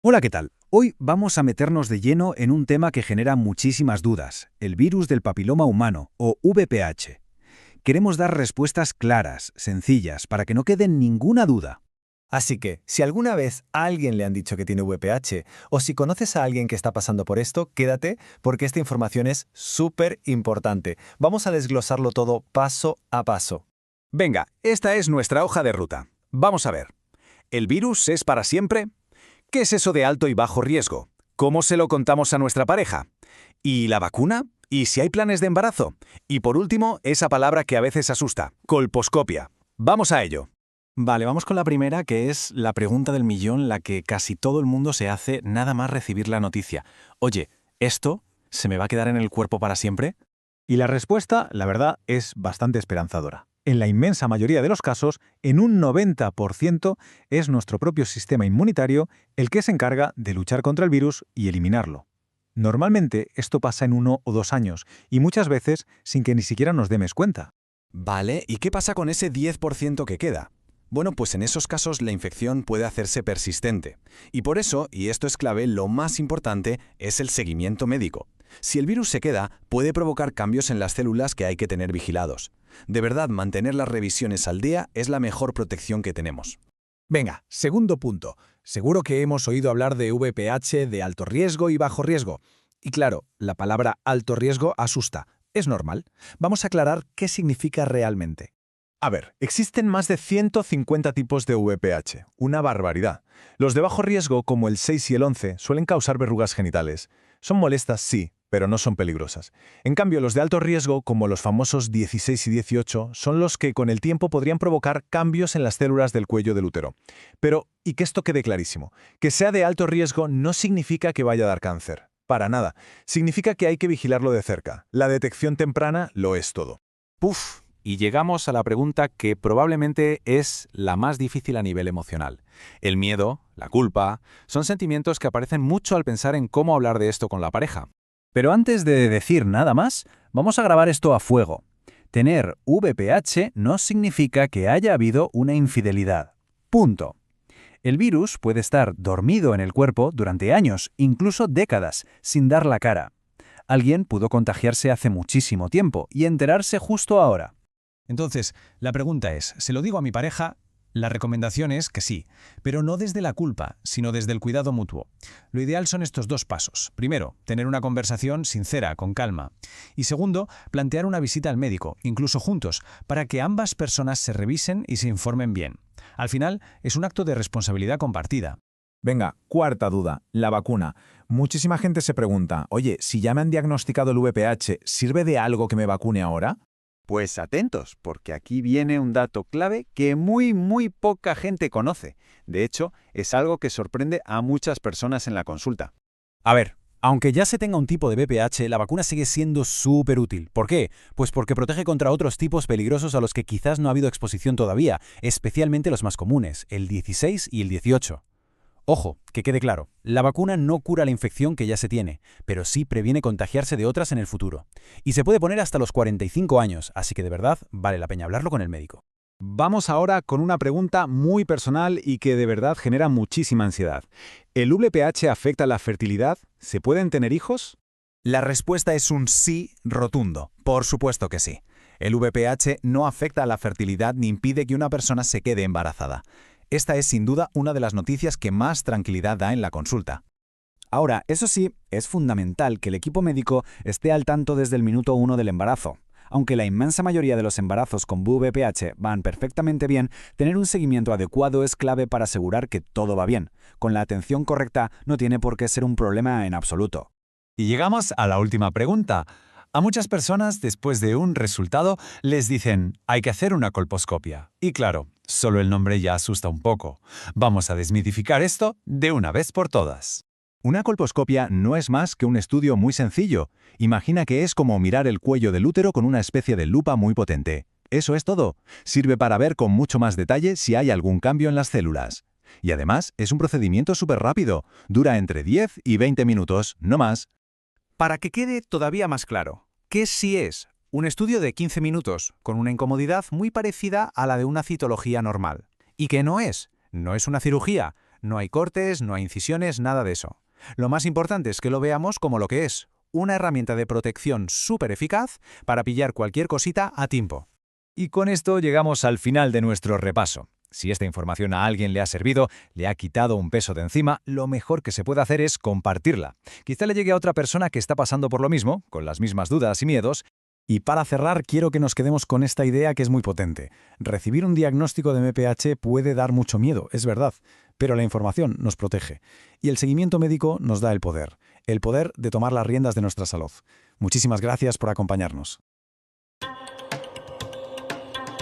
Hola, ¿qué tal? Hoy vamos a meternos de lleno en un tema que genera muchísimas dudas, el virus del papiloma humano, o VPH. Queremos dar respuestas claras, sencillas, para que no quede ninguna duda. Así que, si alguna vez a alguien le han dicho que tiene VPH o si conoces a alguien que está pasando por esto, quédate porque esta información es súper importante. Vamos a desglosarlo todo paso a paso. Venga, esta es nuestra hoja de ruta. Vamos a ver. ¿El virus es para siempre? ¿Qué es eso de alto y bajo riesgo? ¿Cómo se lo contamos a nuestra pareja? ¿Y la vacuna? ¿Y si hay planes de embarazo? Y por último, esa palabra que a veces asusta, colposcopia. Vamos a ello. Vale, vamos con la primera, que es la pregunta del millón, la que casi todo el mundo se hace nada más recibir la noticia. Oye, ¿esto se me va a quedar en el cuerpo para siempre? Y la respuesta, la verdad, es bastante esperanzadora. En la inmensa mayoría de los casos, en un 90%, es nuestro propio sistema inmunitario el que se encarga de luchar contra el virus y eliminarlo. Normalmente esto pasa en 1 o 2 años y muchas veces sin que ni siquiera nos demos cuenta. Vale, ¿y qué pasa con ese 10% que queda? Bueno, pues en esos casos la infección puede hacerse persistente. Y por eso, y esto es clave, lo más importante es el seguimiento médico. Si el virus se queda, puede provocar cambios en las células que hay que tener vigilados. De verdad, mantener las revisiones al día es la mejor protección que tenemos. Venga, segundo punto. Seguro que hemos oído hablar de VPH de alto riesgo y bajo riesgo. Y claro, la palabra alto riesgo asusta. Es normal. Vamos a aclarar qué significa realmente. A ver, existen más de 150 tipos de VPH, una barbaridad. Los de bajo riesgo, como el 6 y el 11, suelen causar verrugas genitales. Son molestas, sí, pero no son peligrosas. En cambio, los de alto riesgo, como los famosos 16 y 18, son los que con el tiempo podrían provocar cambios en las células del cuello del útero. Pero, y que esto quede clarísimo, que sea de alto riesgo no significa que vaya a dar cáncer. Para nada. Significa que hay que vigilarlo de cerca. La detección temprana lo es todo. Puf, y llegamos a la pregunta que probablemente es la más difícil a nivel emocional. El miedo, la culpa, son sentimientos que aparecen mucho al pensar en cómo hablar de esto con la pareja. Pero antes de decir nada más, vamos a grabar esto a fuego. Tener VPH no significa que haya habido una infidelidad. Punto. El virus puede estar dormido en el cuerpo durante años, incluso décadas, sin dar la cara. Alguien pudo contagiarse hace muchísimo tiempo y enterarse justo ahora. Entonces, la pregunta es, ¿se lo digo a mi pareja? La recomendación es que sí, pero no desde la culpa, sino desde el cuidado mutuo. Lo ideal son estos dos pasos. Primero, tener una conversación sincera, con calma. Y segundo, plantear una visita al médico, incluso juntos, para que ambas personas se revisen y se informen bien. Al final, es un acto de responsabilidad compartida. Venga, cuarta duda, la vacuna. Muchísima gente se pregunta, oye, si ya me han diagnosticado el VPH, ¿sirve de algo que me vacune ahora? Pues atentos, porque aquí viene un dato clave que muy poca gente conoce. De hecho, es algo que sorprende a muchas personas en la consulta. A ver, aunque ya se tenga un tipo de VPH, la vacuna sigue siendo súper útil. ¿Por qué? Pues porque protege contra otros tipos peligrosos a los que quizás no ha habido exposición todavía, especialmente los más comunes, el 16 y el 18. Ojo, que quede claro, la vacuna no cura la infección que ya se tiene, pero sí previene contagiarse de otras en el futuro. Y se puede poner hasta los 45 años, así que de verdad vale la pena hablarlo con el médico. Vamos ahora con una pregunta muy personal y que de verdad genera muchísima ansiedad. ¿El VPH afecta la fertilidad? ¿Se pueden tener hijos? La respuesta es un sí rotundo. Por supuesto que sí. El VPH no afecta a la fertilidad ni impide que una persona se quede embarazada. Esta es sin duda una de las noticias que más tranquilidad da en la consulta. Ahora, eso sí, es fundamental que el equipo médico esté al tanto desde el minuto 1 del embarazo. Aunque la inmensa mayoría de los embarazos con VPH van perfectamente bien, tener un seguimiento adecuado es clave para asegurar que todo va bien. Con la atención correcta no tiene por qué ser un problema en absoluto. Y llegamos a la última pregunta. A muchas personas, después de un resultado, les dicen, hay que hacer una colposcopia. Y claro, solo el nombre ya asusta un poco. Vamos a desmitificar esto de una vez por todas. Una colposcopia no es más que un estudio muy sencillo. Imagina que es como mirar el cuello del útero con una especie de lupa muy potente. Eso es todo. Sirve para ver con mucho más detalle si hay algún cambio en las células. Y además es un procedimiento súper rápido. Dura entre 10 y 20 minutos, no más. Para que quede todavía más claro, ¿qué sí es? Un estudio de 15 minutos, con una incomodidad muy parecida a la de una citología normal. ¿Y qué no es? No es una cirugía, No hay cortes, no hay incisiones, nada de eso. Lo más importante es que lo veamos como lo que es, una herramienta de protección súper eficaz para pillar cualquier cosita a tiempo. Y con esto llegamos al final de nuestro repaso. Si esta información a alguien le ha servido, le ha quitado un peso de encima, lo mejor que se puede hacer es compartirla. Quizá le llegue a otra persona que está pasando por lo mismo, con las mismas dudas y miedos. Y para cerrar, quiero que nos quedemos con esta idea que es muy potente. Recibir un diagnóstico de MPH puede dar mucho miedo, es verdad, pero la información nos protege. Y el seguimiento médico nos da el poder de tomar las riendas de nuestra salud. Muchísimas gracias por acompañarnos.